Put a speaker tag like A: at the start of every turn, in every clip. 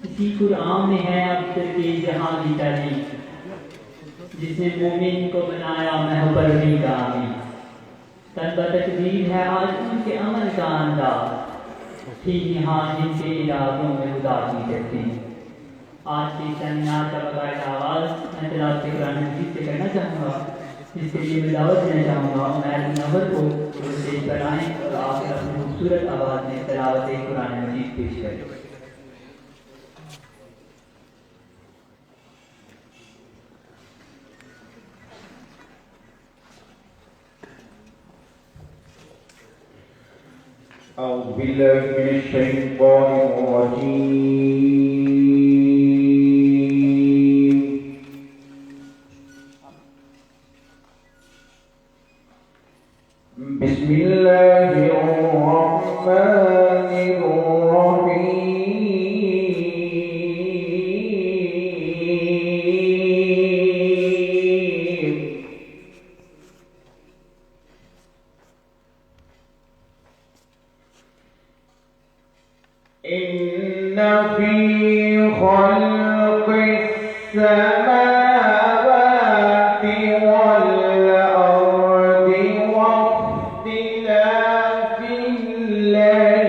A: इसी कुरान में है अब तक के जहां की तारीफ, जिसने मोमिन को बनाया महबरवी का आमीन। तन तकदीर है आज उनके अमल का अंदाज, ठीक यहाँ जिनके इरादों में उदासी करती। आज के सेमिनार का बकायदा आवाज़ मैं तिलावत कुरान मजीद से करना चाहूँगा, जिसके लिए मैं दावत देना चाहूँगा उमैर मुनव्वर को स्टेज पर आएँ और आप अपनी खूबसूरत आवाज़ में तिलावत कुरान मजीद पेश करें।
B: أعوذ بالله من الشيطان الرجيم. بسم الله الرحمن الرحيم. إن في خلق السماوات والأرض واختلاف الليل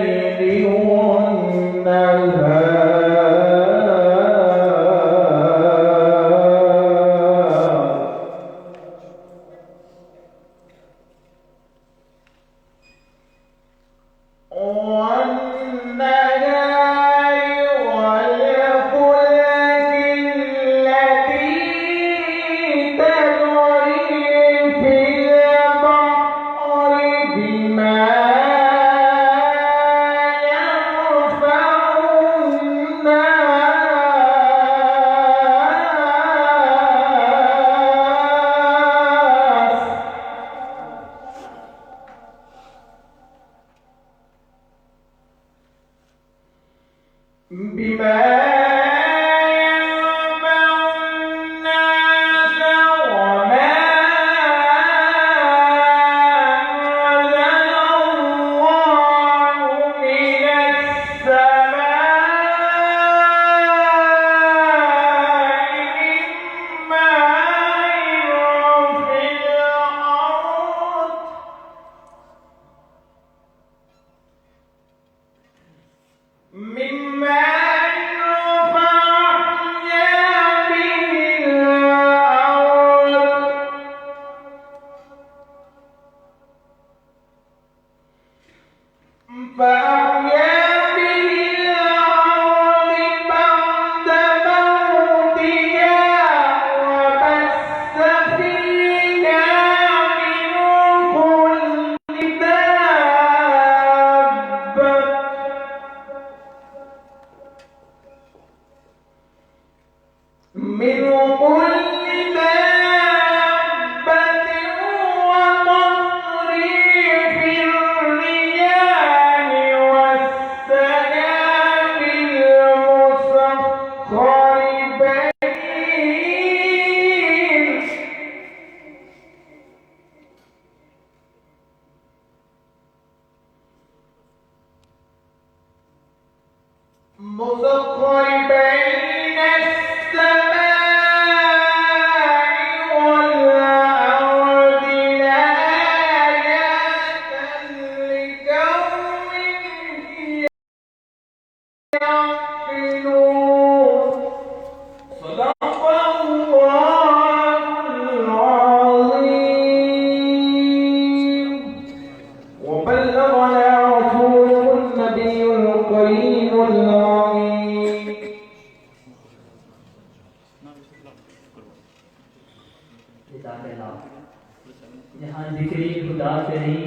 A: जहाँ जिक्र खुदा करें,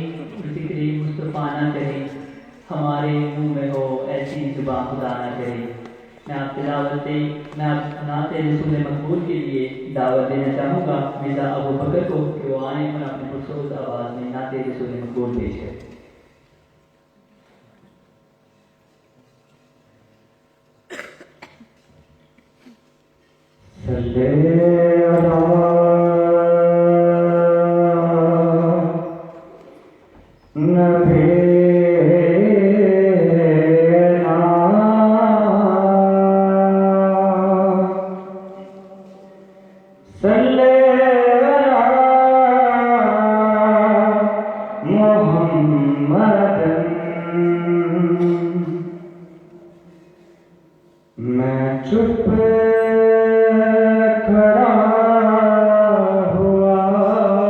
A: जिक्र मुस्तफ़ाना करें, हमारे मुँह में हो ऐसी जुबान खुदा ना करे। मैं आप नाते रसूल मकबूल के लिए दावत देना चाहूँगा मिर्ज़ा अबू बकर को कि वो आए और अपने खुशूस आवाज़ में नाते रसूल मकबूल पेश करें।
B: میں چپ کھڑا ہوا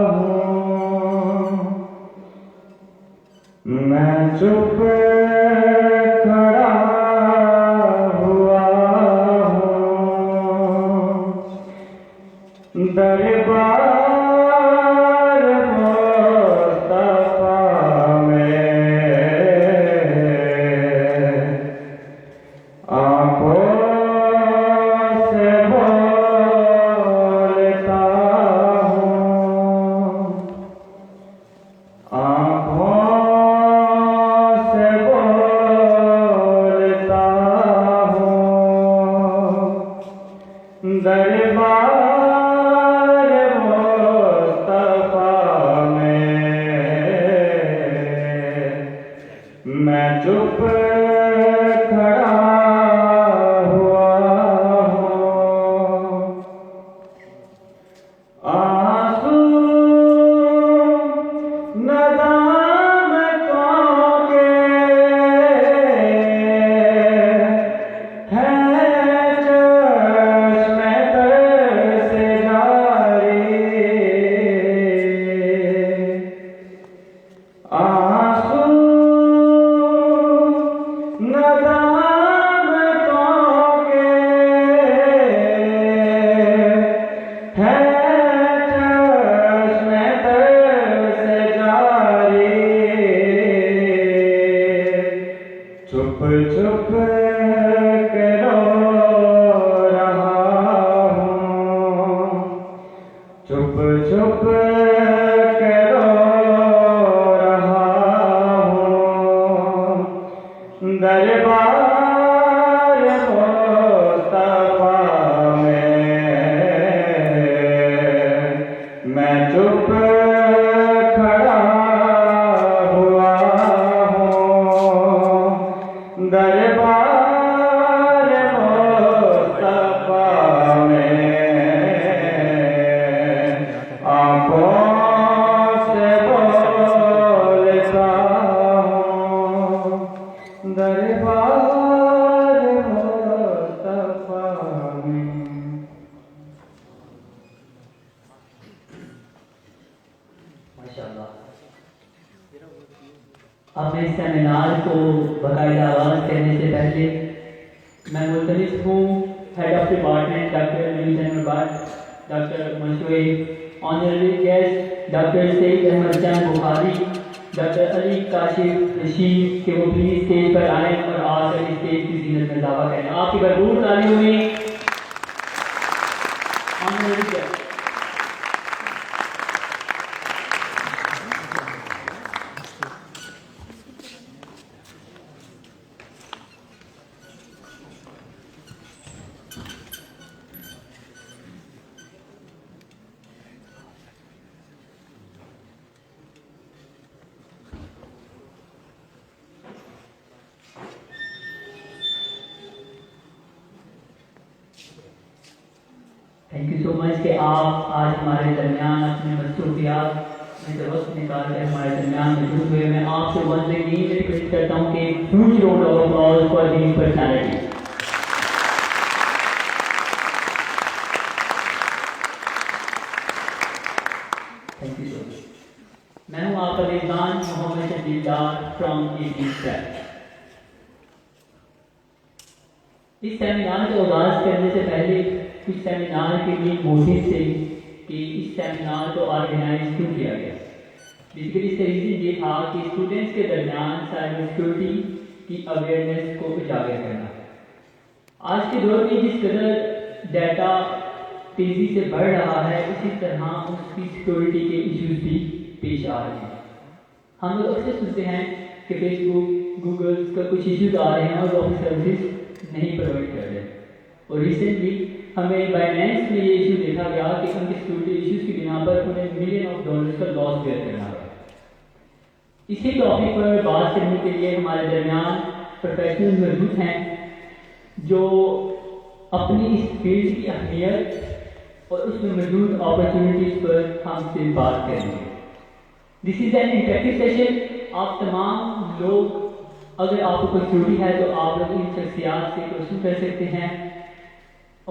B: ہوں، میں چپ کھڑا ہوا ہوں، دربار مصطفیٰ میں آنکھوں سے بولتا ہوں، آنکھوں سے بولتا ہوں، دربار مصطفیٰ میں چپ کھڑا ہوا ہوں، آنسو ندامتوں کے ہیں چشم تر سے جاری، آنسو ندامتوں کے ہیں چشم تر سے جاری، چھپ چھپ کے رو رہا ہوں، چھپ چھپ کے رو رہا ہوں، دربار مصطفیٰ میں چپ کھڑا ہوا ہوں، دربار مصطفیٰ میں آنکھوں سے بولتا ہوں، دربار مصطفیٰ میں۔
A: ماشاءاللہ۔ اب میں اس سیمینار کو باقاعدہ آغاز کرنے سے پہلے میں ملتمس ہوں head of department doctor doctor Mansoori, honorary guest doctor Saeed Ahmed Jan Bukhari, doctor Ali Kashif Rashid کہ وہ پلیز اسٹیج پر آئیں اور آ کر اسٹیج کی زینت میں اضافہ کریں۔ آپ کی بھرپور تالیوں میں honorary guest. Thank you so much کہ آپ آج ہمارے درمیان اپنے مصروفیات میں سے وقت نکال کر ہمارے درمیان موجود ہوئے۔ میں آپ سے ون تھنگ یہ ریکویسٹ کرتا ہوں کہ huge round of applause for these personality. Thank you so much. میں ہوں آپ کا میزبان محمد شدید ڈار فرام گجرات۔ اس سیمینار کا آغاز کرنے سے پہلے کچھ سیمینار کے لیے موٹو سے کہ اس سیمینار کو آرگنائز کیوں کیا گیا۔ بیسیکلی اس کا ریزن یہ تھا کہ اسٹوڈنٹس کے درمیان سائبر سیکورٹی کی اویئرنیس کو اجاگر کرنا۔ آج کے دور میں جس قدر ڈیٹا تیزی سے بڑھ رہا ہے، اسی طرح اس کی سیکورٹی کے ایشوز بھی پیش آ رہے ہیں۔ ہم لوگ اکثر سنتے ہیں کہ فیس بک گوگل کا کچھ ایشوز آ رہے ہیں اور وہ اپنی سروسز نہیں پرووائڈ کر رہے، اور ریسنٹلی ہمیں بائنینس میں یہ ایشو دیکھا گیا کہ ان کے سیکورٹی ایشوز کی بنا پر انہیں $1 ملین کا لاس بیئر کرنا پڑا۔ इसी टॉपिक पर बात करने के लिए हमारे दरमियान प्रोफेशनल मौजूद हैं जो अपनी इस फील्ड की अहमियत और उसमें मौजूद अपॉर्चुनिटीज़ पर हमसे बात करेंगे। This is an interactive session. आप तमाम लोग, अगर आपको कोई क्यूरी है तो आप लोग इन शख्सियात से क्वेश्चन कर सकते हैं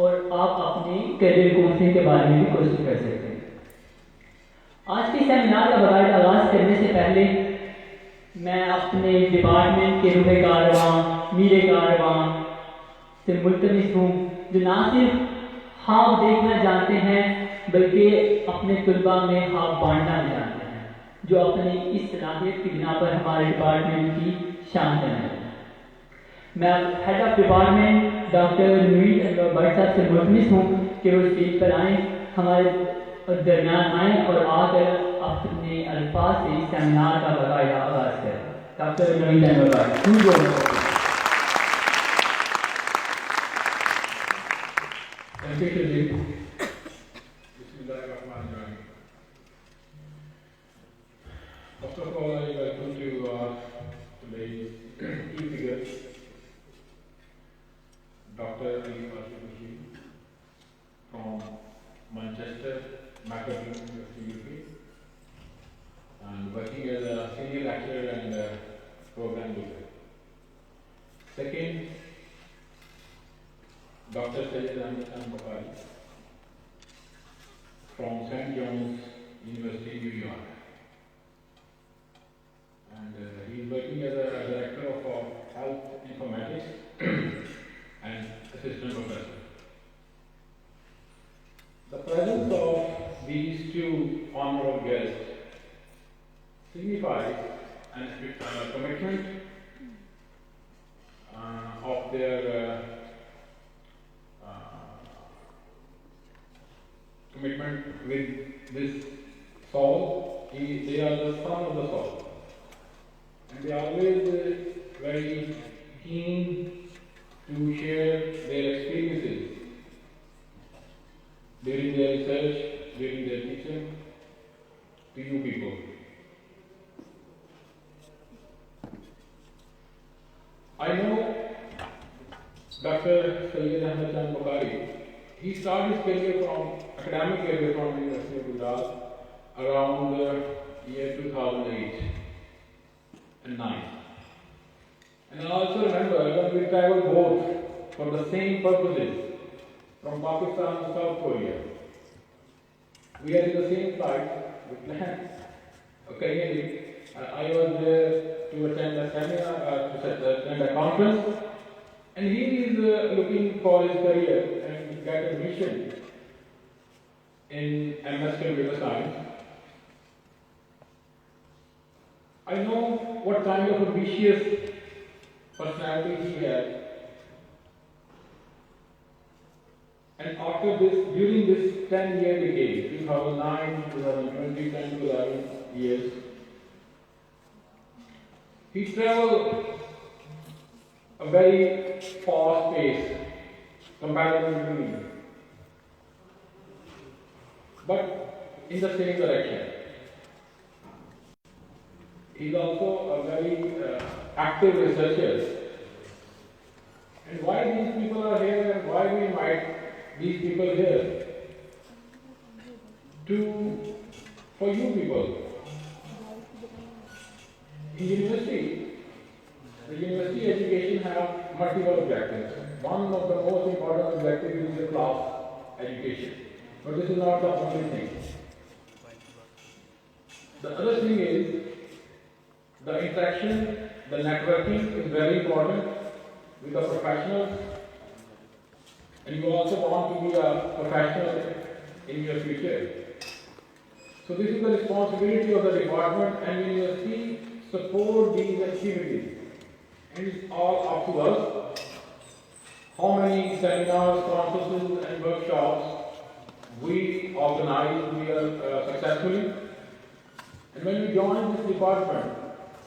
A: और आप अपने करियर कोर्सिंग के बारे में भी क्वेश्चन कर सकते हैं। आज के सेमिनार का बाकायदा आगाज़ करने से पहले मैं अपने डिपार्टमेंट के रुहे कारवां, मीरे कारवां से मुल्तमिस हूँ जो ना सिर्फ ख्वाब देखना जानते हैं बल्कि अपने तलबा में ख्वाब बांटना भी जानते हैं, जो अपनी इस सलाहियत की बिना पर हमारे डिपार्टमेंट की शान है। मैं head of department doctor Nuid Anwar Bhatt sahab से मुल्तमिस हूँ कि वो स्टेज पर आएँ, हमारे दरमियान आएँ और आकर अपने अल्फाज से इस सेमिनार का बाकायदा आगाज़ करें। Doctor Nuid Anwar Bhatt.
C: Thank you, Jim. Bismillahirrahmanirrahim. First of all, I welcome to today's key figure, Dr. Ali Bashir from Manchester, Macquarie University, UK, and working as a senior lecturer and program leader. Second, Dr. Sayyid Ahmed Bukhari from St. John's University, New York. And he is working as a director of health informatics and assistant professor. The presence of these two honorable guests signifies a commitment of their commitment with this soul. They are the son of the soul. And they are always very keen to share their experiences during their research, during their teaching to you people. I know Dr. Sayyid Ahmed Bukhari. He started his career academic career from the University of Gujrat around the year 2008 and 9. And I also remember when we traveled both for the same purposes from Pakistan to South Korea. We are in the same flight, we planned occasionally. I was there to attend a seminar, to attend a conference, and he is looking for his career and get admission in MS Computer Science. I know what kind of ambitious personality he has. And after this, during this 10-year decade, 2009, 2020, 10 to 11 years, he traveled a very fast pace comparatively to me, but in the same direction. He is also a very active researcher. And why these people are here and why we invite these people here? For you people. In university, the university education have multiple objectives. One of the most important objectives is the class education. But this is not the only thing. The other thing is the interaction, the networking is very important with the professionals, and you also want to be a professional in your future. So this is the responsibility of the department, and university support these activities. And it's all up to us how many seminars, conferences and workshops we organize successfully. And when we join this department,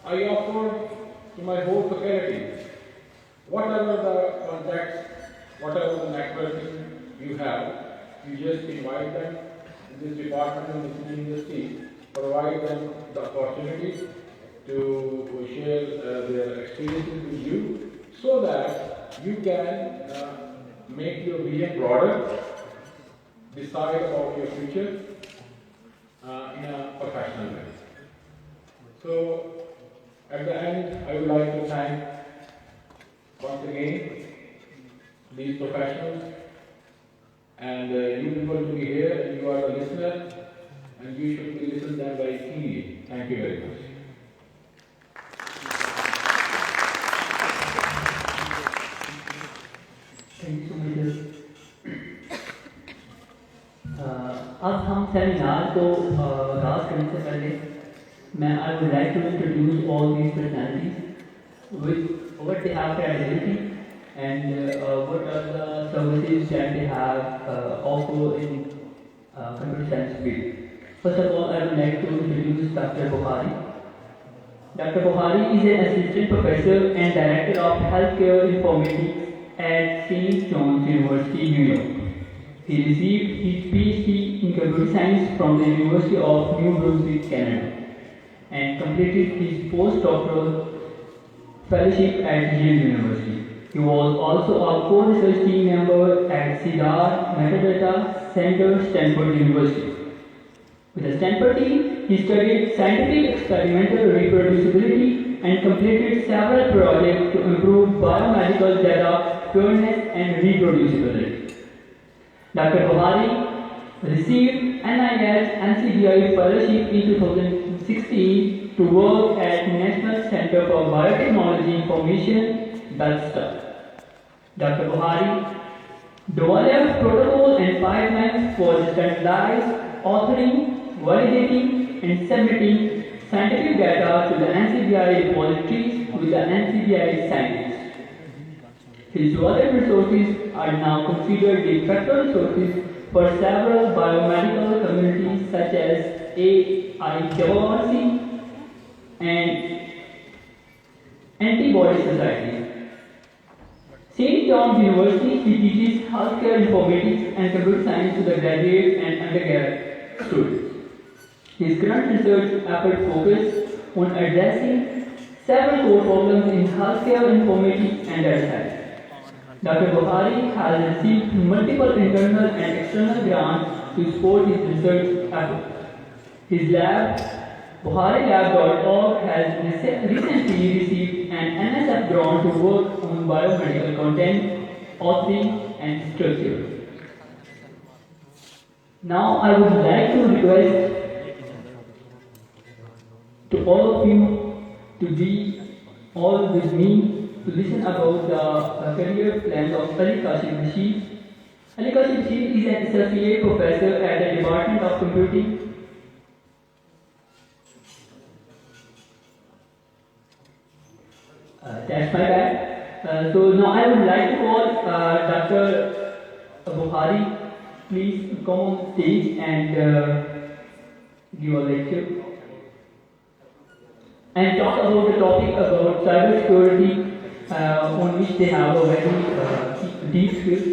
C: I offer to my whole faculty, whatever the contacts, whatever the networking you have, you just invite them in this department and this university, provide them the opportunity to to share their experiences with you so that you can make your vision broader, decide about your future in a professional way. So, at the end, I would like to thank once again these professionals and you people to be here, and you are a listener, and you should be listening to them very keenly. Thank you very much.
A: Thank you so much. अब हम seminar को आगाज करने से पहले मैं I would like to introduce all these personalities with what they have credibility and what are the services that they have offer in computer science field. First of all, I would like to introduce Dr. Bukhari. Dr. Bukhari is an assistant professor and director of healthcare informatics at St. John's University, New York. He received his PhD in computer science from the University of New Brunswick, Canada, and completed his postdoctoral fellowship at Yale University. He was also a co-research team member at CEDAR Metadata Center, Stanford University. With the Stanford team, he studied scientific experimental reproducibility and completed several projects to improve biomedical data pureness and reproducibility. Dr. Bukhari received NIH NCBI fellowship in 2016 to work at National Center for Biotechnology Information, Bethesda. Dr. Bukhari developed protocol and pipelines for standardized authoring, validating, and submitting scientific data to the NCBI repositories with the NCBI scientists. His developed resources are now considered de facto resources for several biomedical communities such as AIWRC and antibody societies. St. John's University, he teaches healthcare informatics and computer science to the graduate and undergrad students. His current research efforts focus on addressing several core problems in healthcare informatics and data science. Dr. Bukhari has received multiple internal and external grants to support his research efforts. His lab, BukhariLab.org, has recently received an NSF grant to work on biomedical content, authoring, and structure. Now I would like to request to all of you to be all with me to listen about the career plans of Ali Kashif Rashid. Ali Kashif Rashid is an associate professor at the Department of Computing. That's my bad. So now I would like to call Dr. Bukhari. Please come on stage and give a lecture and talk about the topic about cybersecurity on which they have a very deep skill.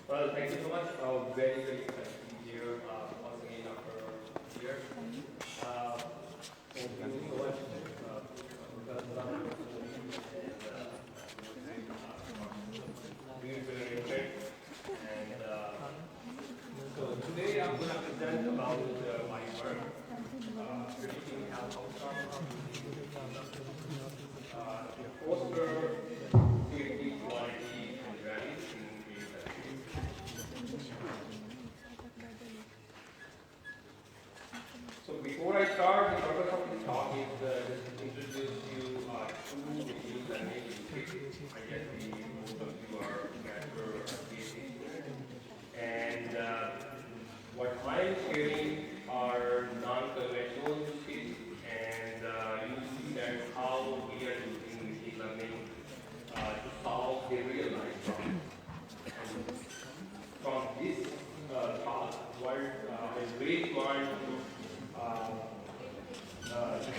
D: Well, thank you so much. Very, very excited to be here once again after years. Thank you so much. Really great. And so today I'm going to present about my work, predicting health outcomes, foster safety, quality, and values in So before I start, the purpose of this talk is just to introduce you to the field that may be I guess most of you are bachelor or PhD students. And what I'm sharing are non-conventional use cases and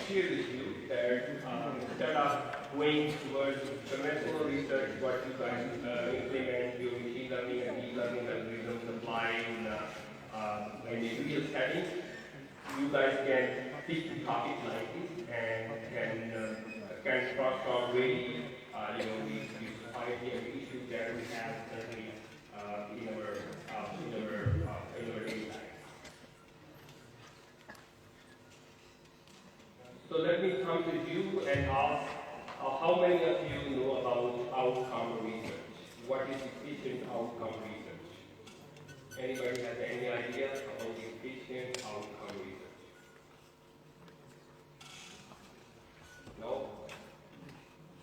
D: share with you that instead of going towards conventional research, what you guys implement your machine learning and deep learning algorithms apply in a real setting, you guys can pick the topic like this and can cross-talk really, the society and the issues that we have certainly in our daily life. So let me come to you and ask how many of you know about outcome research? What is efficient outcome research? Anybody has any idea about the efficient outcome research? No?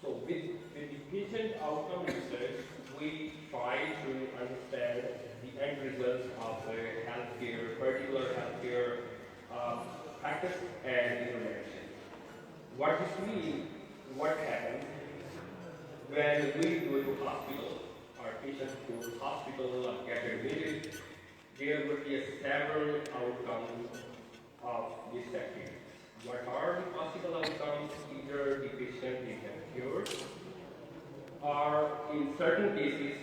D: So with efficient outcome research, we try to understand the end results of a healthcare, particular healthcare practice and intervention. What this means, what happens when we go to hospital, our patients go to hospital or get admitted, there would be several outcomes of this activity. What are the possible outcomes? Either the patient is cured, or in certain cases,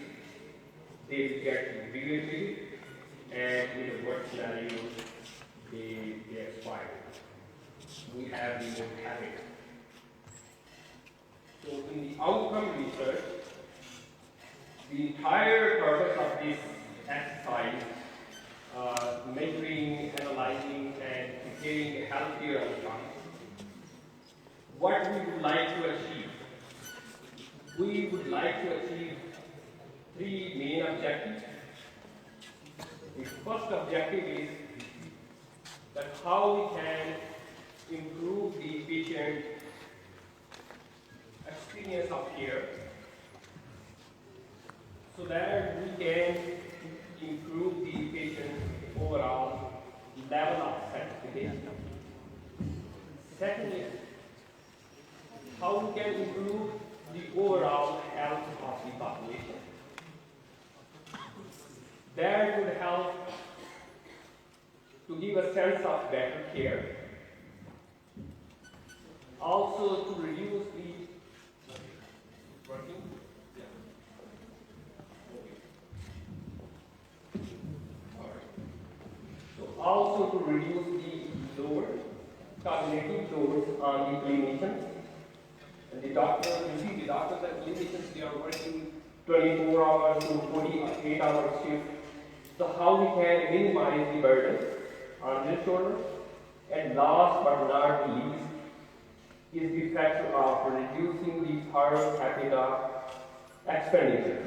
D: they will get rehabilitated, and in the worst scenario, they expire. We have the mortality. So in the outcome research, the entire purpose of this exercise, measuring, analyzing, and preparing a healthcare outcome, what we would like to achieve? We would like to achieve three main objectives. The first objective is that how we can improve the patient experience of care so that we can improve the patient's overall level of satisfaction. Secondly, how we can improve the overall health of the population. That would help to give a sense of better care. Also to reduce the working. So also to reduce the load, cognitive loads on the clinicians. And the doctors, you see the doctors and clinicians, they are working 24 hours to 48-hour shift. So how we can minimize the burden on their shoulders. And last but not least is the factor of reducing the per capita expenditure.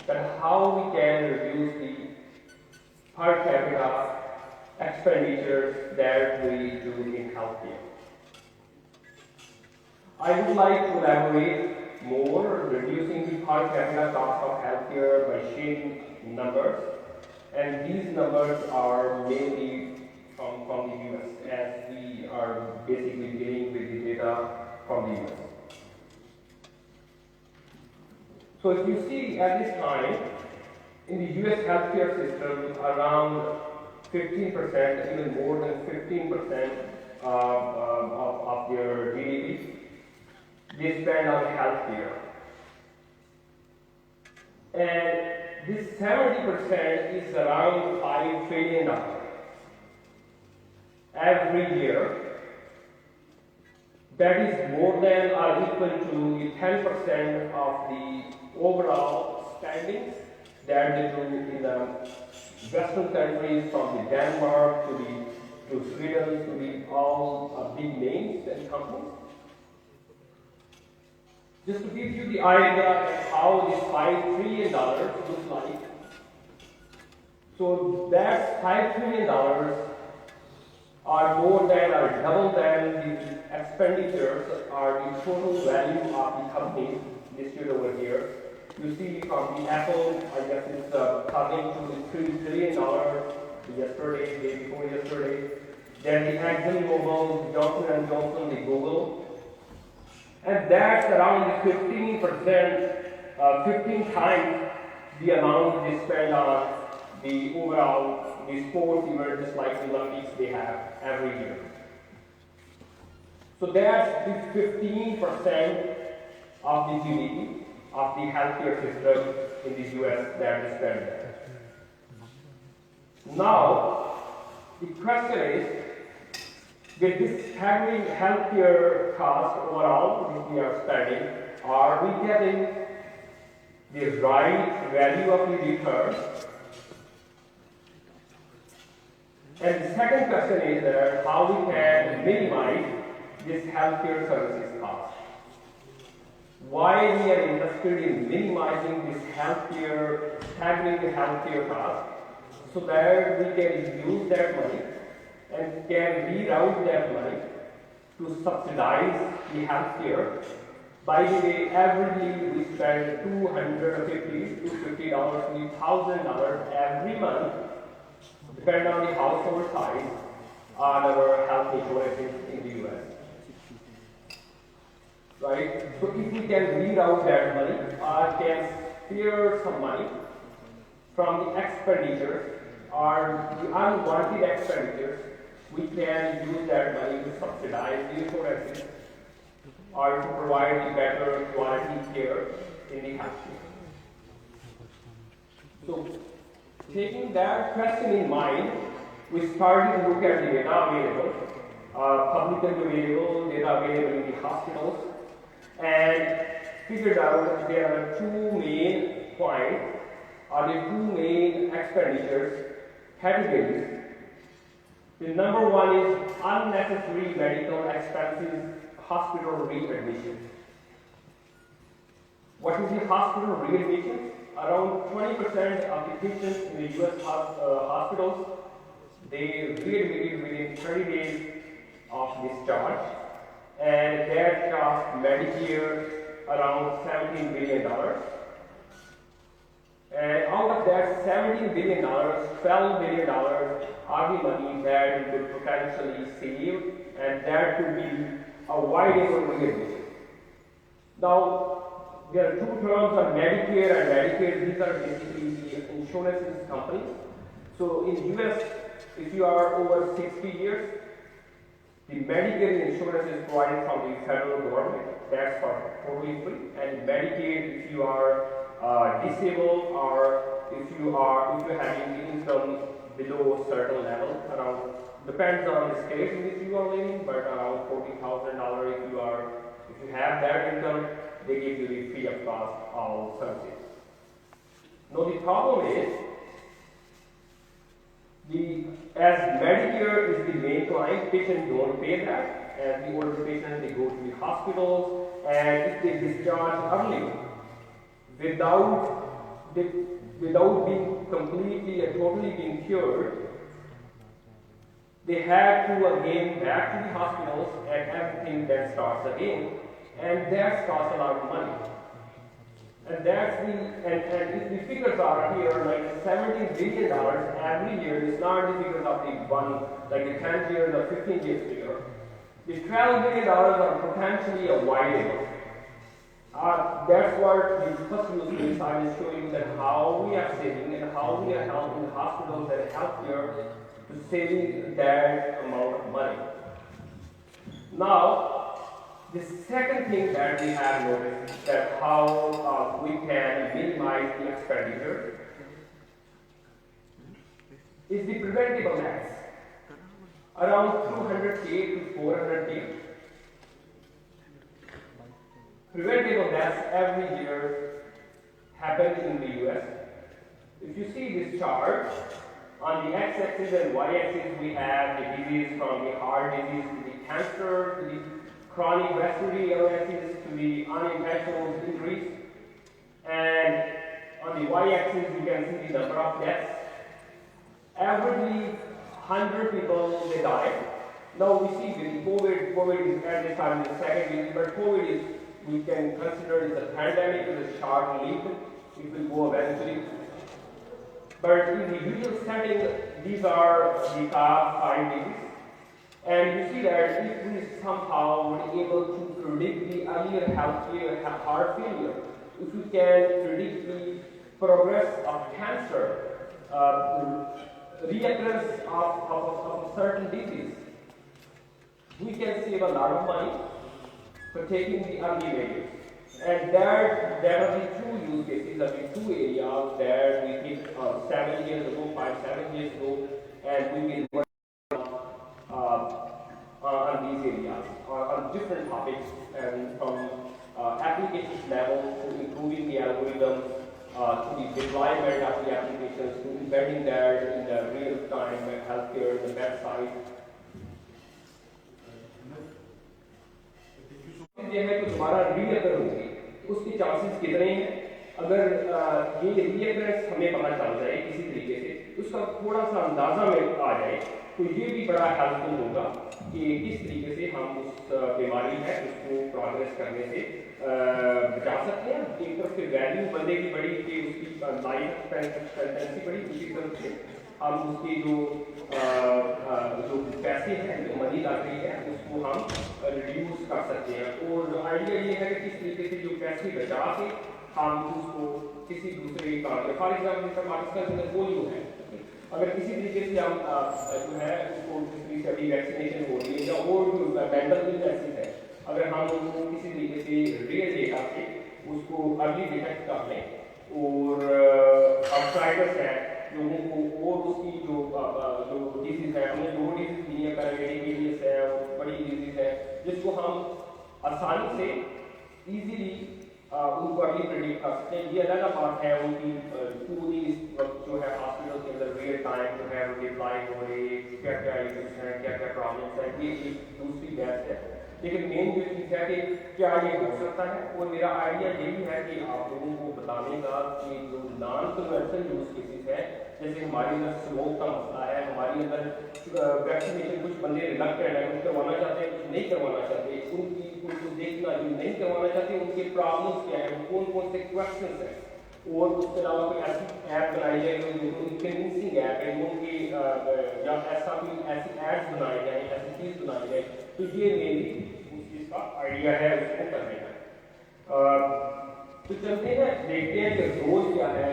D: That how we can reduce the per capita expenditures that we do in healthcare. I would like to elaborate more, reducing the per capita cost of healthcare by sharing numbers, and these numbers are mainly from the US, as we are basically dealing with the data from the US. So if you see at this time, in the US healthcare system, around 15%, even more than 15% of their GDP, they spend on healthcare. And this 70% is around $5 trillion every year. That is more than or equal to the 10% of the overall spending that they do in the Western countries, from the Denmark to Sweden to the all big names and companies. Just to give you the idea of how this $5 trillion looks like. So that $5 trillion are more than or double than the expenditures or the total value of the companies listed over here. You see from the Apple, I guess it's coming to the $3 trillion yesterday, day before yesterday. Then the ExxonMobil, Johnson & Johnson, the Google. And that's around the 15%, 15 times the amount they spend on the overall, the sports events like the Olympics they have every year. So that's the 15% of the GDP of the healthcare system in the US that is spent there. Now, the question is, with this having healthcare cost overall which we are spending, are we getting the right value of the return? And the second question is that how we can minimize this healthcare services cost. Why we are interested in minimizing this healthcare, tackling the healthcare cost, so that we can use that money and can reroute that money to subsidize the healthcare. By the way, averagely we spend $250 to $50 to $1,000 every month, depending on the household size, on our health insurance in the US. Right? So if we can reroute that money or can spare some money from the expenditures or the unwanted expenditures, we can use that money to subsidize the insurances or to provide the better quality care in the healthcare. So, taking that question in mind, we started to look at the data available, publicly available data available in the hospitals, and figured out there are two main points, or the two main expenditures categories. The number one is unnecessary medical expenses, hospital readmission. What is the hospital readmission? Around 20% of the patients in the US hospitals, they readmitted within 30 days of discharge, and that cost Medicare around $17 billion. And out of that $17 billion, $12 billion are the money that we could potentially save, and that could be avoidable readmission. Now, there are two terms on Medicare and Medicaid. These are basically the insurance companies. So in US, if you are over 60 years, the Medicare insurance is provided from the federal government. That's for totally free. And Medicaid, if you are disabled or if you are having income below a certain level, around depends on the state in which you are living, but around $40,000 if you have that income, they give you the free of cost all services. Now the problem is, as Medicare is the main client, patients don't pay that. As the older patients, they go to the hospitals, and if they discharge early, without being completely and totally being cured, they have to again back to the hospitals, and everything then starts again, and that costs a lot of money. And that's and if the figures are here, like $17 billion every year, is not the figures of the one, like the 10 years or 15 years figure. The $12 billion are potentially avoidable. That's what the first use case I will show you, that how we are saving and how we are helping the hospitals and healthcare to saving that amount of money. Now, the second thing that we have noticed that how we can minimize the expenditure is the preventable deaths. Around 200K to 400K. Preventable deaths every year happen in the US. If you see this chart, on the x-axis and y-axis we have the disease from the heart disease to the cancer to the chronic respiratory illnesses to the unintentional injuries, and on the y-axis you can see the number of deaths. Averagely 100 people they die. Now we see with COVID is at this time the second reason, but COVID is, we can consider it as a pandemic, it is short-lived, it will go eventually. But in the real setting, these are the top 5 diseases. And you see that if we somehow were able to predict the earlier heart failure, if we can predict the progress of cancer, reoccurrence of a certain disease, we can save a lot of money for taking the early values. And there are the two use cases, there are two areas that we did 7 years ago, 7 years ago, and we've been working on these areas, on different topics, and from applications level to improving the algorithm, to the deployment of the applications, to embedding that in the real-time healthcare, the website. ये है कि दोबारा रीअकर होगी, उसके chances कितने हैं? अगर ये रीअकरेंस हमें पता चल जाए किसी तरीके से, उसका थोड़ा सा अंदाजा में आ जाए, तो ये भी बड़ा हेल्पफुल होगा कि किस तरीके से हम उस बीमारी है उसको प्रोग्रेस करने से बचा सकते हैं। एक तरफ से वैल्यू बंदे की बड़ी कि उसकी लाइफ एक्सपेक्टेंसी बड़ी, दूसरी तरफ से हम उसकी जो पैसे हैं, जो मनी लग रही है, उसको हम रिड्यूस कर सकते हैं। और आइडिया ये है कि किस तरीके से जो पैसे बचा के हम उसको किसी दूसरे काम में, फॉर एग्जाम्पल आजकल पोलियो है, अगर किसी तरीके से हम जो है उसको किसी से अभी वैक्सीनेशन हो रही है या और मेंटल इलनेस है, अगर हम उसको किसी तरीके से रियल डेटा से उसको अर्ली डिटेक्ट कर लें और आउटसाइडर्स है लोगों को, और उसकी जो डिजीज है, हमने जो डिजीज दी है, पैरामेडिकेलियस है, बड़ी डिजीज है, जिसको हम आसानी से इजीली उनको अर्ली प्रेडिक्ट कर सकते हैं। ये अलग बात है उनकी पूरी जो है हॉस्पिटल के अंदर रियल टाइम जो है रिप्लाई हो रही, क्या क्या इश्यूज हैं, क्या क्या प्रॉब्लम्स हैं, ये एक दूसरी बात है। लेकिन मेन जो चीज़ है कि क्या ये हो सकता है, और मेरा आइडिया यही है कि आप लोगों को बताने का कि जो नॉन कन्वेंशनल यूज केसेस है, जैसे हमारे अंदर स्मोक का मसला है, हमारे अंदर वैक्सीनेशन कुछ बंदे रिलक्टेंट है, कुछ करवाना चाहते हैं, कुछ नहीं करवाना चाहते, उनको देखना जो नहीं करवाना चाहते उनके प्रॉब्लम्स क्या है, कौन कौन से क्वेश्चन है, और उसके अलावा कोई ऐसी ऐप बनाई जाए कन्विंसिंग ऐप है उनकी, या ऐसा कोई ऐसी एड्स बनाई जाए, ऐसी चीज़ बनाई जाए, तो ये मेरी उस चीज़ का आइडिया है उसको करने का। तो चलते हैं देखते हैं कि रोल क्या है।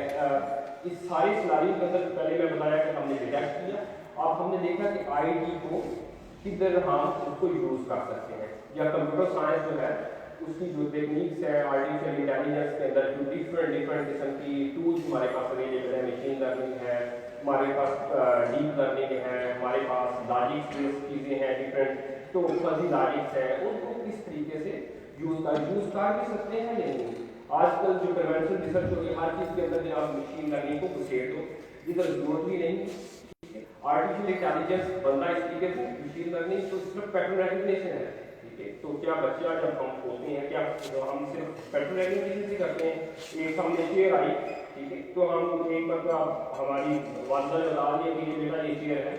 D: इस सारे सिनारियो के अंदर पहले मैं बताया कि हमने डिटेक्ट किया, अब हमने देखा कि आईटी को किधर हम उसको यूज़ कर सकते हैं, या कंप्यूटर साइंस जो है उसकी जो टेक्निक्स है, आर्टिफिशियल इंटेलिजेंस के अंदर जो डिफरेंट किस्म की टूल्स हमारे पास अवेलेबल है, मशीन लर्निंग है, हमारे पास डीप लर्निंग है, हमारे पास लॉजिक्स बेस्ड चीज़ें हैं डिफरेंट, तो फजी लॉजिक्स है, उनको किस तरीके से यूज़ कर भी सकते हैं या नहीं। आजकल जो कन्वेंशनल रिसर्च हो रही है, हर चीज़ के अंदर जो आप मशीन लर्निंग को घुसेड़ दो, इधर जरूरत भी नहीं। आर्टिफिशियल इंटेलिजेंस बनना इस तरीके से मशीन लर्निंग तो सिर्फ पैटर्न रिकग्निशन है, ठीक है। तो क्या बच्चा जब हम होते हैं, क्या हम सिर्फ पैटर्न रिकग्निशन से करते हैं, एक हमने चेयर आई, ठीक है, तो हम एक मतलब हमारी वालदा जो बता रही है कि ये बेटा ये चेयर है,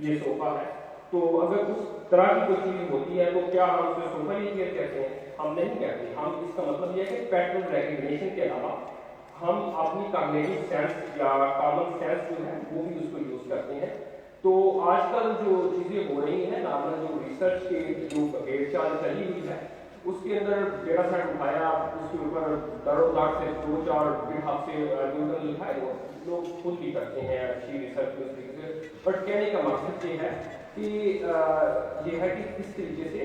D: ये सोफा है, तो अगर उस तरह की कोई चीज़ होती है तो क्या हम उसे सोफा ये चेयर कहते हैं? हम नहीं कहते। हम इसका मतलब ये है कि पैटर्न रिकग्निशन के अलावा हम अपनी कॉग्निटिव सेंस या कॉमन सेंस जो है वो भी उसको यूज़ करते हैं। तो आजकल जो चीज़ें हो रही हैं, नॉर्मल जो रिसर्च के जो भेड़चाल चली हुई है, उसके अंदर डेटा सेट उठाया, उसके ऊपर दरोदार से 2-4 गिटहब से एल्गोरिथम लिखाए, वो लोग खुद भी करते हैं अच्छी रिसर्च उस तरीके से। बट कहने का मकसद ये है कि ये है कि किस तरीके से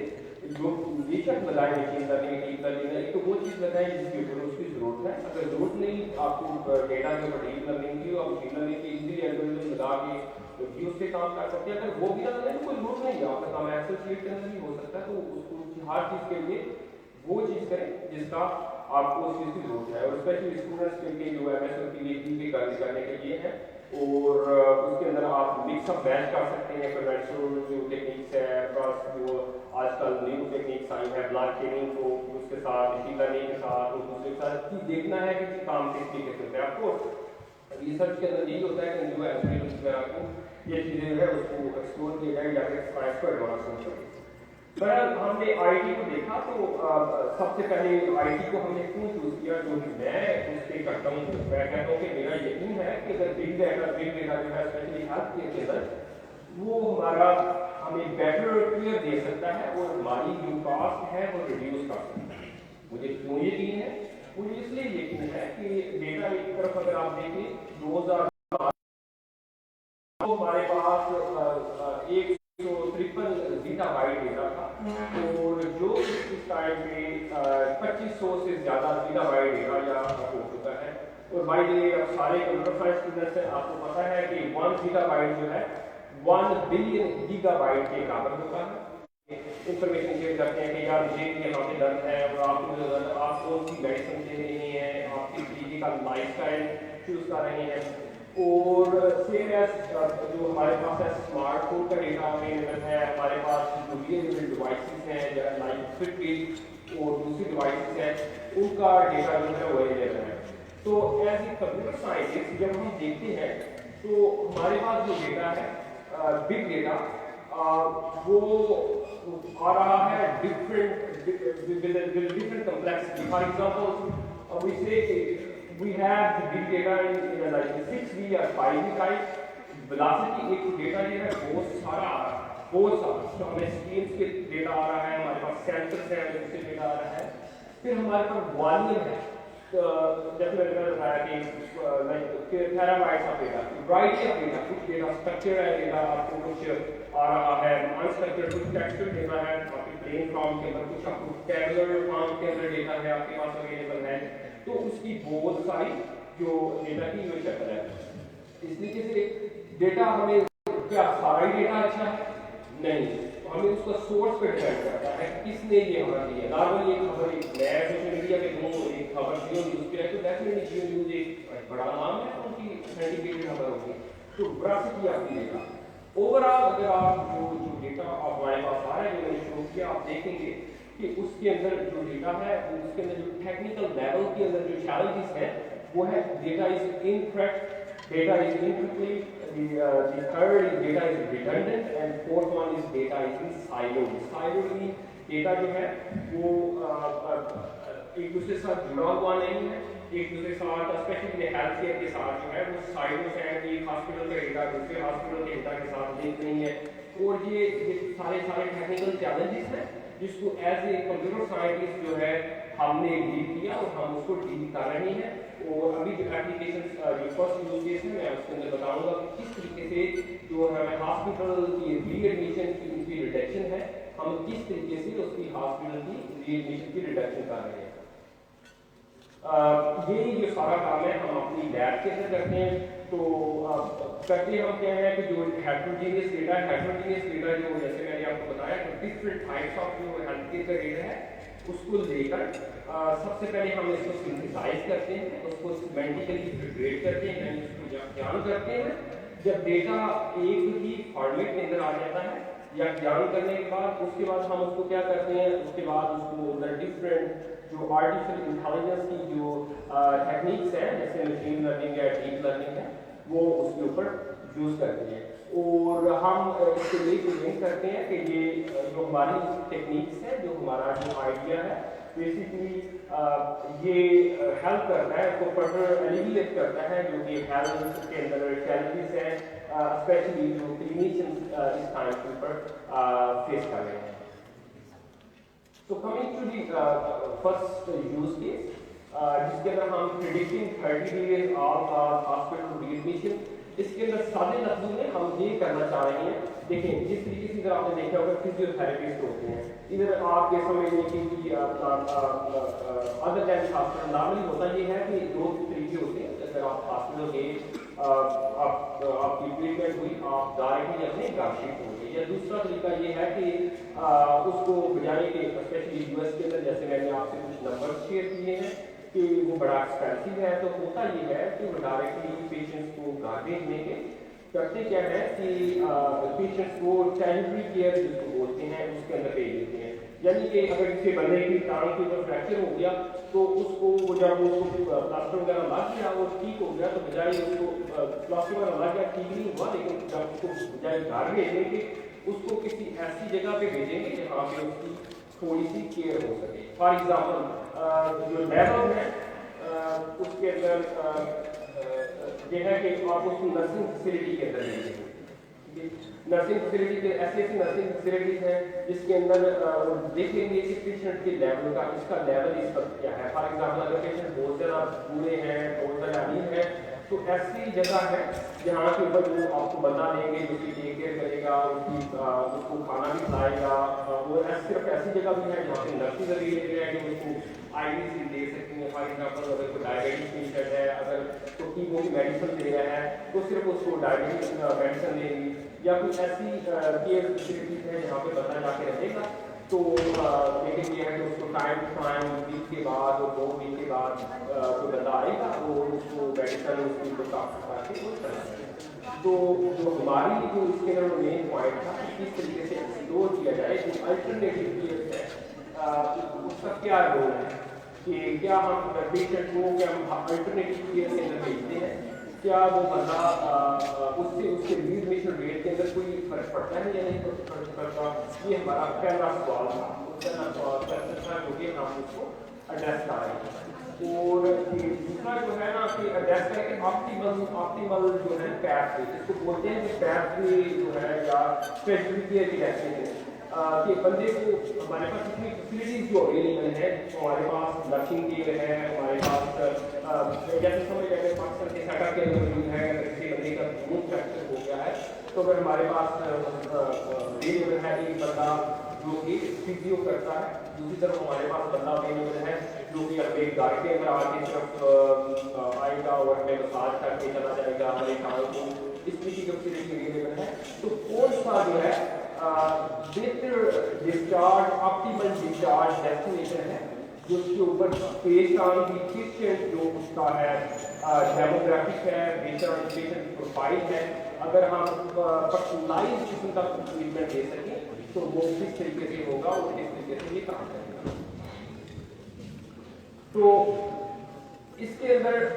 D: जो बेशक लगाए मशीन लर्निंग डीप लर्निंग, एक तो वो चीज़ लगाए जिसके ऊपर उसकी ज़रूरत है। अगर ज़रूरत नहीं आपको डेटा के ऊपर डीप लर्निंग की और मशीन लर्निंग की इजीली एल्गोरिथम लगा के भी उससे काम कर सकते हैं। अगर वो भी ना लगाए तो कोई जरूरत नहीं है, आपका काम एक्सेल शीट के अंदर भी हो सकता है। तो उसको हर चीज़ के लिए वो चीज़ करें जिसका आपको उस चीज़ की जरूरत है, और स्पेशली स्टूडेंट्स के लिए जो MS और PhD के करने के लिए है। और उसके अंदर आप मिक्स अप मैच कर सकते हैं कन्वेंशनल जो टेक्निक्स है प्लस जो आजकल न्यू टेक्निक्स आई है, ब्लॉक चेनिंग को उसके साथ, मशीन लर्निंग के साथ, और दूसरे के साथ कि देखना है कि काम किस तरीके से होता है। आपको रिसर्च के अंदर यही होता है कि जो एल्गोरिथम्स वगैरह को ये चीज़ें जो है उसको एक्सप्लोर किया जाए या फिर इसको एडवांस हो जाए। बहरहाल हमने आईटी को देखा, तो सबसे पहले आईटी को हमने क्यों चूज किया, जो मैं उस पर करता हूँ, मैं कहता हूँ कि मेरा यकीन है कि अगर बिग डेटा जो है स्पेशली हेल्थ केयर के अंदर वो हमारा हमें बेटर केयर दे सकता है और हमारी जो कॉस्ट है वो रिड्यूस कर सकता है। मुझे क्यों यकीन है? मुझे इसलिए यकीन है कि डेटा एक तरफ अगर आप देखें 2000 तो हमारे पास 153 गीगाबाइट डेटा था, اور جو اس ٹائم پہ 2500 سے زیادہ گیگا بائٹ ڈیٹا یا ہو چکا ہے. اور بائی دا وے اب سارے کمپیوٹر سائنس اسٹوڈنٹس ہیں, آپ کو پتا ہے کہ 1 گیگا بائٹ جو ہے 1 بلین گیگا بائٹ کے برابر ہوتا ہے. انفارمیشن شیئر کرتے ہیں کہ یار مجھے یہاں پہ درد ہے اور آپ کو آپ کون سی میڈیسن دے رہے ہیں, آپ کس طریقے کا لائف اسٹائل چوز کر رہے ہیں. اور سیم ایز جو ہمارے پاس ہے اسمارٹ فون کا ڈیٹا اویلیبل ہے, ہمارے پاس جو ویئربل ڈیوائسز ہیں لائک فٹ بٹ اور دوسری ڈیوائسز ہیں, ان کا ڈیٹا جو ہے وہ اویلیبل ہے. تو ایز اے کمپیوٹر سائنٹسٹ جب ہم دیکھتے ہیں تو ہمارے پاس جو ڈیٹا ہے بگ ڈیٹا وہ آ رہا ہے different complexity. For example we say we have the big data in like 6V or 5V type. velocity ایک ڈیٹا جو ہے بہت سارا آ رہا ہے, بہت سارا. تو ہمیں اسکرینس کے ڈیٹا آ رہا ہے, ہمارے پاس سینسرس ہیں اس سے ڈیٹا آ رہا ہے. پھر ہمارے پاس والیوم ہے, جیسے میں نے بتایا کہ terabytes of data, variety of data, کچھ ڈیٹا اسٹرکچر ہے, ڈیٹا آپ کو کچھ آ رہا ہے انسٹرکچر, کچھ ٹیکسچر ڈیٹا ہے آپ کے پلین فارم کے اندر, کچھ آپ کو ٹیبلر فارم کے اندر ڈیٹا ہے آپ کے پاس اویلیبل ہے. تو اس کی بہت ساری جو ڈیٹا کی جو شکل ہے. اس طریقے سے ڈیٹا ہمیں کیا سارا ہی ڈیٹا اچھا ہے نہیں, ہمیں اس کا سورس پہ ڈیپینڈ کرتا ہے کس نے یہ ہمارا دیا. نارملی ایک خبر ایک میں سوشل میڈیا پہ دوں ایک خبر جیو نیوز کی ہے تو ڈیفینیٹلی جیو نیوز ایک بڑا نام ہے, ان کی سینڈیکیٹڈ خبر ہوگی. تو وراسٹی آپ کی ڈیٹا اوور آل اگر آپ جو ڈیٹا آپ ہمارے پاس آ رہا ہے جو میں نے شروع کیا, آپ دیکھیں گے کہ اس کے اندر جو ڈیٹا ہے اس کے اندر جو ٹیکنیکل لیول کے اندر جو چیلنجز ہیں وہ ہے data is incorrect, data is incomplete, the third is data is redundant, and fourth one is data is in siloed. Siloed means data جو ہے وہ ایک دوسرے کے ساتھ جڑا ہوا نہیں ہے, ایک دوسرے کے ساتھ اسپیشلی ہیلتھ کیئر کے ساتھ جو ہے وہ سائلوز ہیں, ایک ہاسپٹل کا ڈیٹا دوسرے ہاسپٹل کے ڈیٹا کے ساتھ لنک نہیں ہے. اور یہ سارے ٹیکنیکل چیلنجز ہیں جس کو ایز اے کمپیوٹر سائنٹسٹ جو ہے ہم نے ڈیل کیا اور ہم اس کو ڈیل کر رہے ہیں. اور ابھی جو اپلیکیشن جو فرسٹ یوز کیس ہے میں اس کے اندر بتاؤں گا کہ کس طریقے سے جو ہمیں ہاسپٹل کی ری ایڈمیشن کی ریڈکشن ہے, ہم کس طریقے سے اس کی ہاسپٹل کی ری ایڈمیشن کی ریڈکشن کر رہے ہیں. یہی جو سارا کام ہے ہم اپنی لیب کے اندر کرتے ہیں. تو کرتے ہم کیا ہے کہ جو ہیٹروجینیس ڈیٹا ہے, ہیٹروجینیس ڈیٹا جو جیسے میں نے آپ کو بتایا کہ ڈفرنٹ ٹائپس آف جو ہیلتھ کیئر کا ڈیٹا ہے اس کو لے کر سب سے پہلے ہم اس کو سنتھسائز کرتے ہیں, اس کو سیمینٹیکلی پریپیئر کرتے ہیں, یعنی اس کو جان کرتے ہیں. جب ڈیٹا ایک ہی فارمیٹ کے اندر آ جاتا ہے یا جان کرنے کے بعد اس کے بعد ہم اس کو کیا کرتے ہیں, اس کے بعد اس کو اندر ڈفرینٹ جو آرٹیفیشل انٹیلیجنس کی جو ٹیکنیکس ہیں جیسے مشین لرننگ ہے, ڈیپ لرننگ ہے, وہ اس کے اوپر یوز کرتے ہیں. اور ہم اس کے لیے لنک کرتے ہیں کہ یہ جو ہماری ٹیکنیکس ہے, جو ہمارا جو آئیڈیا ہے بیسیکلی یہ ہیلپ کرتا ہے, کو فردر ایلیویٹ کرتا ہے جو کہ ہیلتھ کے اندر چیلنجز ہیں اسپیشلی جو کلینیشینز اس ٹائم کے اوپر فیس کر رہے ہیں. تو coming to the first use case جس کے اندر ہم predicting 30 days of hospital readmission, اس کے اندر سادے لفظوں میں ہم یہ کرنا چاہ رہے ہیں. دیکھیں جس طریقے سے اگر آپ نے دیکھا ہوگا فزیو تھراپسٹ ہوتے ہیں, ادھر آپ یہ سمجھ لیں کہ ادر دین ہاسپٹل نارملی ہوتا یہ ہے کہ دو طریقے ہوتے ہیں. اگر آپ ہاسپٹل گئے, آپ کی ٹریٹمنٹ ہوئی, آپ ڈائریکٹلی اپنے گھر شفٹ ہو گئے. یا دوسرا طریقہ یہ ہے کہ اس کو بجائے کہ اسپیشلی یو ایس کے اندر جیسے میں نے آپ سے کچھ نمبر شیئر کیے ہیں کہ وہ بڑا ایکسپینسو ہے, تو ہوتا یہ ہے کہ وہ ڈائریکٹلی پیشنٹس کو گھر بھیجنے کے کرتے کیا ہے کہ پیشنٹس کو ٹیمپرری کیئر جس کو بولتے ہیں اس کے اندر بھیج دیتے ہیں. یعنی کہ اگر کسی بندے کی ٹانگ کے اوپر فریکچر ہو گیا تو اس کو وہ جب اس کو پلاسٹر وغیرہ لگ گیا اور ٹھیک ہو گیا, تو بجائے اس کو پلاسٹر وغیرہ لگ گیا ٹھیک نہیں ہوا, لیکن جب اس کو بجائے گھر بھیجیں گے اس کو کسی ایسی جگہ پہ بھیجیں گے جہاں پہ اس کی تھوڑی سی کیئر ہو سکے. فار ایگزامپل جو لیول ہے اس کے اندر یہ ہے کہ آپ اس کو نرسنگ فیسلٹی کے اندر لے جائیں. نرسنگ فیسلٹی کے ایسی نرسنگ فیسلٹیز ہیں جس کے اندر دیکھیں گے کہ پیشنٹ کے لیول کا, اس کا لیول اس وقت کیا ہے. فار ایگزامپل اگر پیشنٹ بہت زیادہ بوڑھے ہیں, بہت زیادہ امیر ہیں, تو ایسی جگہ ہے جہاں کے اوپر وہ آپ کو بندہ دیں گے جو کہ ٹیک کیئر کرے گا، اس کو کھانا بھی کھلائے گا. وہ صرف ایسی جگہ بھی ہے جہاں پہ نرسز اویلیبل ہے جو اس کو آئی وی سی دے سکتی ہیں. فار ایگزامپل اگر کوئی ڈائبٹیز پیشنٹ ہے، اگر تو کیمو کی میڈیسن دے رہا ہے تو صرف اس کو ڈائبٹیز میڈیسن دیں گی. یا کچھ ایسی کیئر فیسلٹیز ہے جہاں پہ بندہ جا کے رہے گا تو لیکن یہ ہے کہ اس کو ٹائم ٹو ٹائم ویک کے بعد اور 2 ویک کے بعد کوئی بندہ آئے گا وہ اس کو میڈیسن اس کی کر کے وہ چلا جائے گا. تو جو ہماری جو اس کے اندر مین پوائنٹ تھا کہ کس طریقے سے ایکسپلور کیا جائے جو الٹرنیٹیو کیئر ہے اس کا کیا رول ہے کہ کیا ہم پیشنٹ کو کیا ہم الٹرنیٹیو کیئر کے اندر بھیجتے ہیں، کیا وہ بندہ اس کے ریڈ میشن ریٹ کے اندر کوئی فرق پڑتا ہے یا نہیں فرق پڑتا. یہ ہمارا پہلا سوال تھا جو کہ ہم اس کو ایڈریس کر رہے ہیں. اور دوسرا جو ہے نا کہ ایڈریس کریں کہ آپٹیمل جو ہے پیتھ وے، اس کو بولتے ہیں کہ پیتھ وے جو ہے یا اسپیشل کیئر کی ڈیفینیشن کہ بندے کو ہمارے پاس اتنی فیسلٹیز جو اویلیبل ہے، ہمارے پاس نرسنگ کیئر ہے، ہمارے پاس جیسے سمجھ جائے پاکستان کے سیٹ اپ کے اندر موجود ہے. اگر کسی بندے کا خون فریکچر ہو گیا ہے تو اگر ہمارے پاس اویلیبل ہے ایک بندہ جو کہ فزیو کرتا ہے، دوسری طرف ہمارے پاس بندہ اویلیبل ہے جو کہ اپنے گاڑی کے اندر آ کے صرف آئے گا اور ہمیں مساج کر کے چلا جائے گا ہمارے کام کو. اس طریقے کی فیسلٹی اویلیبل ہے. تو کون سا جو ہے بہتر ڈسچارج آپٹیمل ڈسچارج ڈیسٹینیشن ہے جو اس کے اوپر پیش آن کی پیشنٹ جو اس کا ہے ڈیموگرافک ہے، پیشنٹ پروفائل ہے، اگر ہم پرسنلائز قسم کا ٹریٹمنٹ دے سکیں تو وہ کس طریقے سے ہوگا اور کس طریقے سے یہ کام کرے گا. تو اس کے اندر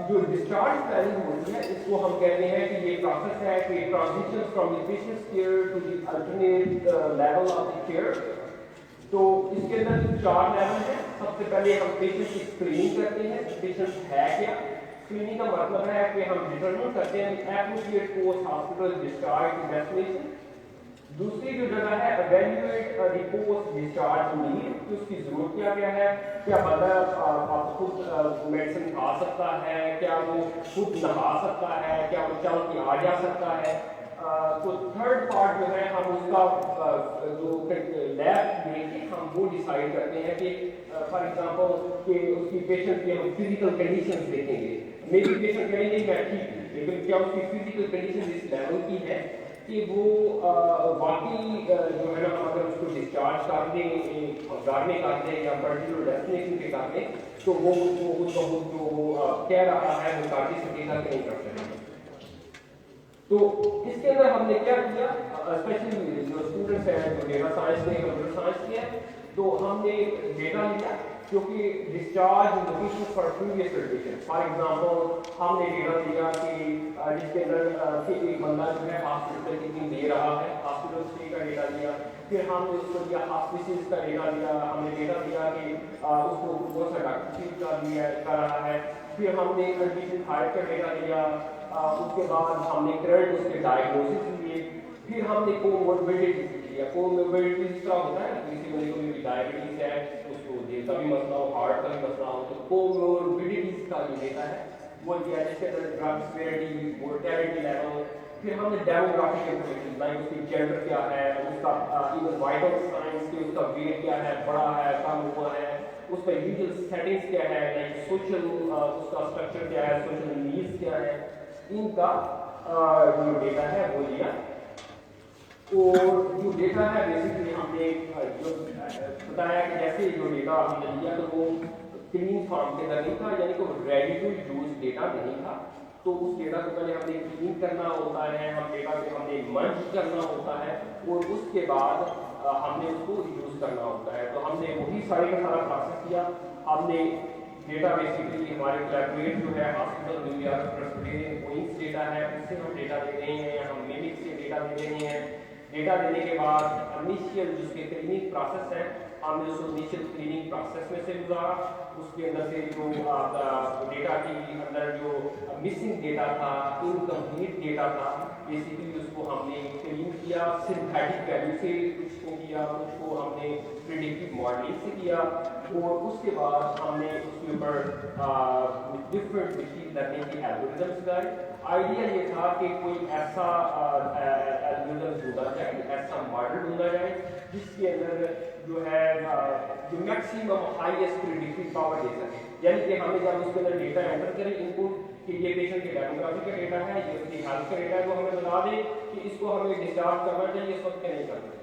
D: جو ڈسچارج پلاننگ ہوتی ہے اس کو ہم کہتے ہیں کہ یہ پروسیس ہے کہ transition from the patient care to the alternate level of the care. تو اس کے اندر 4 لیول ہیں. سب سے پہلے ہم پیشنٹ کی اسکریننگ کرتے ہیں، پیشنٹ ہے کیا. اسکریننگ کا مطلب ہے کہ ہم ڈٹرمن کرتے ہیں appropriate post hospital discharge destination. دوسری جو جگہ ہے evaluate the post discharge need کہ اس کی ضرورت کیا ہے، کیا بندہ آپ خود میڈیسن کھا سکتا ہے، کیا وہ خود نہا سکتا ہے، کیا وہ چل کے آ جا سکتا ہے. تو تھرڈ پارٹ جو ہے ہم اس کا جو لیب میں ہم وہ ڈیسائیڈ کرتے ہیں کہ فار ایگزامپل کہ اس کی پیشنٹ کی ہم فزیکل کنڈیشنز دیکھیں گے. میری پیشنٹ کہیں گے میں ٹھیک ہوں لیکن کیا اس کی فزیکل کنڈیشن اس لیول کی ہے کہ وہ واقعی جو ہے نا ہم اگر اس کو ڈسچارج کر دیں گھر میں کر دیں یا پرٹیکولر ڈیسٹینیشن پہ کر دیں تو وہ خود بخود جو وہ کہہ رہا ہے وہ کر بھی سکے گا کہ نہیں کر سکے گا. تو اس کے اندر ہم نے کیا کیا اسپیشلی جو اسٹوڈنٹس ہیں جو ڈیٹا سائنس نے کمپیوٹر سائنس کیا تو ہم نے ڈیٹا لیا کیونکہ discharge location for previous certificate. For example ہم نے ڈیٹا دیا کہ جس کے اندر کہ ایک بندہ جو ہے ہاسپٹل کتنی دے رہا ہے، ہاسپٹل اسٹے کا ڈیٹا دیا. پھر ہم نے اس کو دیا ہاسپٹلز کا ڈیٹا دیا. ہم نے ڈیٹا دیا کہ اس کو بہت سا ڈاکٹر فیس کا دیا کر رہا ہے. پھر ہم نے کنڈیشن ہائر کا ڈیٹا دیا. اس کے بعد ہم نے کرنٹ اس کے ڈائگنوسس لیے. پھر ہم نے کوموربیڈیٹیز لیا. کوموربیڈیٹیز اس طرح ہوتا ہے کسی بندے کو بھی ڈائبٹیز ہے، اس کو دل کا بھی مسئلہ ہو، ہارٹ کا بھی مسئلہ ہو، تو کوموربیڈیٹیز کا جو ڈیٹا ہے وہ دیا جس کے اندر ڈرگ سپیئرٹی، مورٹیلٹی لیول. پھر ہم نے ڈیموگرافک انفارمیشن لائک اس کی جینڈر کیا ہے، اس کا ایون وائٹل سائنس کی، اس کا ویٹ کیا ہے، بڑا ہے کم ہوا ہے، اس کا یوزل سیٹنگس کیا ہے، لائک سوشل اس کا اسٹرکچر کیا ہے، سوشل نیڈس کیا ہے، ان کا جو ڈیٹا ہے وہ لیا. اور جو ڈیٹا ہے بیسکلی ہم نے جو بتایا کہ جیسے جو ڈیٹا ہم نے لیا تو وہ کلین فارم کے اندر نہیں تھا، یعنی کہ ریڈی ٹو یوز ڈیٹا نہیں تھا. تو اس ڈیٹا کو پہلے ہم نے کلین کرنا ہوتا ہے، ہم ڈیٹا کو ہم نے مرج کرنا ہوتا ہے اور اس کے بعد ہم نے اس کو یوز کرنا ہوتا ہے. تو ہم نے وہی سارے کا سارا پروسیس کیا. ہم نے ڈیٹا بیسکلی ہمارے کولیبریٹ جو ہے ہاسپٹل نیو یارک پریسبیٹرین وائنس ڈیٹا ہے اس سے ہم ڈیٹا دے رہے ہیں، ہم میمک سے ڈیٹا دے رہے ہیں. ڈیٹا دینے کے بعد انیشیل جس کے کلیننگ پروسیس ہے ہم نے اس کو انیشیل کلیننگ پروسیس میں سے گزارا. اس کے اندر سے جو ڈیٹا کے اندر جو مسنگ ڈیٹا تھا، انکمپلیٹ ڈیٹا تھا، بیسیکلی اس کو ہم نے کلین کیا، سنتھیٹک ویلیو سے اس کو کیا. کیا, کچھ کو ہم نے پریڈکٹیو ماڈلنگ سے کیا, اور اس کے بعد ہم نے اس کے اوپر ڈفرینٹ مشین لرننگ کے الگورتھمس لگائے. آئیڈیا یہ تھا کہ کوئی ایسا الگورتھم ڈھونڈا جائے, ایسا ماڈل ڈھونڈا جائے جس کے اندر جو ہے جو میکسیمم ہائیسٹ پریڈکٹیو پاور دے سکے. یعنی کہ ہمیں جب اس کے اندر ڈیٹا انٹر کریں ان پٹ کہ یہ پیشنٹ کے ڈیموگرافی کا ڈیٹا ہے, یہ اس کی ہیلتھ کا ڈیٹا ہے, تو ہمیں بتا دے کہ اس کو ہمیں ڈسچارج کرنا چاہیے اس وقت کہ نہیں کرنا چاہیے.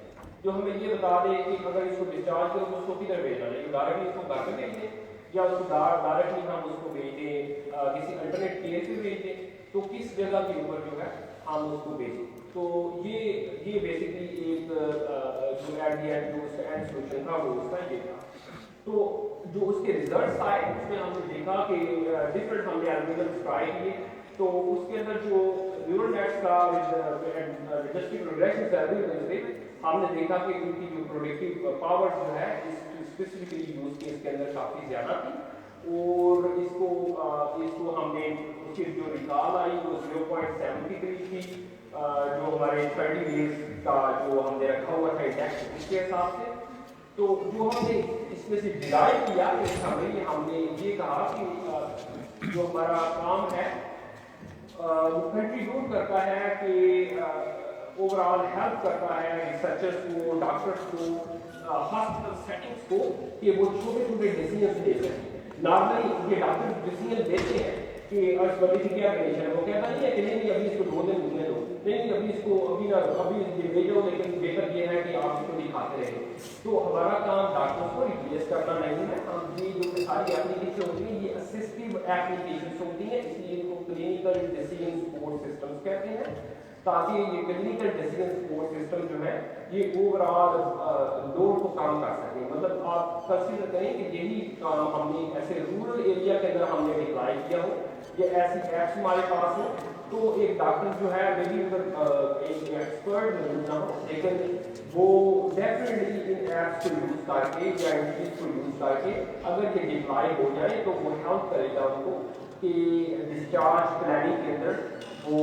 D: جو ہمیں یہ بتا دے کہ اگر اس کو ڈسچارج کرو تو اس کو کدھر بھیجنا چاہیے, ڈائریکٹلی اس کو گھر پہ بھیج دیں یا اس کو ڈائریکٹلی ہم اس کو بھیج دیں کسی الٹرنیٹ کیئر پہ بھیج دیں, تو کس جگہ کے اوپر جو ہے ہم اس کو بھیجیں. تو یہ بیسکلی ایک جو ایٹ دی اینڈ جو اس کا اینڈ سولوشن تھا وہ اس کا یہ تھا. تو جو اس کے ریزلٹس آئے اس میں ہم نے دیکھا کہ ڈفرینٹ ہم نے الگورتھمس ٹرائی کیے. تو اس کے اندر جو نیورل نیٹس کا ڈسٹرکٹ ریگریشن الگورتھم تھے, ہم نے دیکھا کہ ان کی جو پروڈکٹیو پاور جو ہے اسپیسیفکلی یوز کیس کے اندر کافی زیادہ تھی, اور اس کو ہم نے اس کی جو ریکال آئی وہ 0.73 تھی, جو ہمارے 30 ڈیز کا جو ہم نے رکھا ہوا تھا انڈیکس اس کے حساب سے. تو جو ہم نے اس میں سے ڈرائیو کیا کہ ہم نے یہ کہا کہ جو ہمارا کام ہے وہ کنٹریبیوٹ کرتا ہے کہ اوور آل ہیلپ کرتا ہے ریسرچرس کو, ڈاکٹرس کو, ہاسپٹل سیٹنگس کو کہ وہ چھوٹے چھوٹے ڈیسیجنس لے سکیں. نارملی یہ ڈاکٹر ڈیسیجن دیتے ہیں کہ اس بندے کی کیا کنڈیشن ہے, وہ کہتا نہیں ہے کہ نہیں ابھی اس کو 2 دن گھومنے دو, نہیں ابھی اس کو ابھی یہ بھیجو, لیکن بہتر یہ ہے کہ آپ اس کو دکھاتے رہیں. تو ہمارا کام ڈاکٹرس کو ریپلیس کرنا نہیں ہے. ہم یہ جو ساری ایپلیکیشن ہوتی ہیں یہ اسسٹیو ایپلیکیشنس ہوتی ہیں, اس لیے ان کو کلینکل ڈیسیجن سپورٹ سسٹمس کہتے ہیں, تاکہ یہ کلینکل ڈیسیجن سپورٹ سسٹم جو ہے یہ اوور آل لوڈ کو کام کر سکیں. مطلب آپ کنسیڈر کریں کہ یہی کام ہم نے ایسے رورل ایریا کے اندر ہم نے اپلائی کیا ہو, یہ ایسی ایپس ہمارے پاس ہو, تو ایک ڈاکٹر جو ہے میری ایک ایکسپرٹ ضرور نہ ہو, لیکن وہ ڈیفینیٹلی ان ایپس کو یوز کر کے یا ان چیز کو یوز کر کے اگر یہ ڈپلائی ہو جائے تو وہ ہیلپ کرے گا ان کو کہ ڈسچارج پلاننگ کے اندر وہ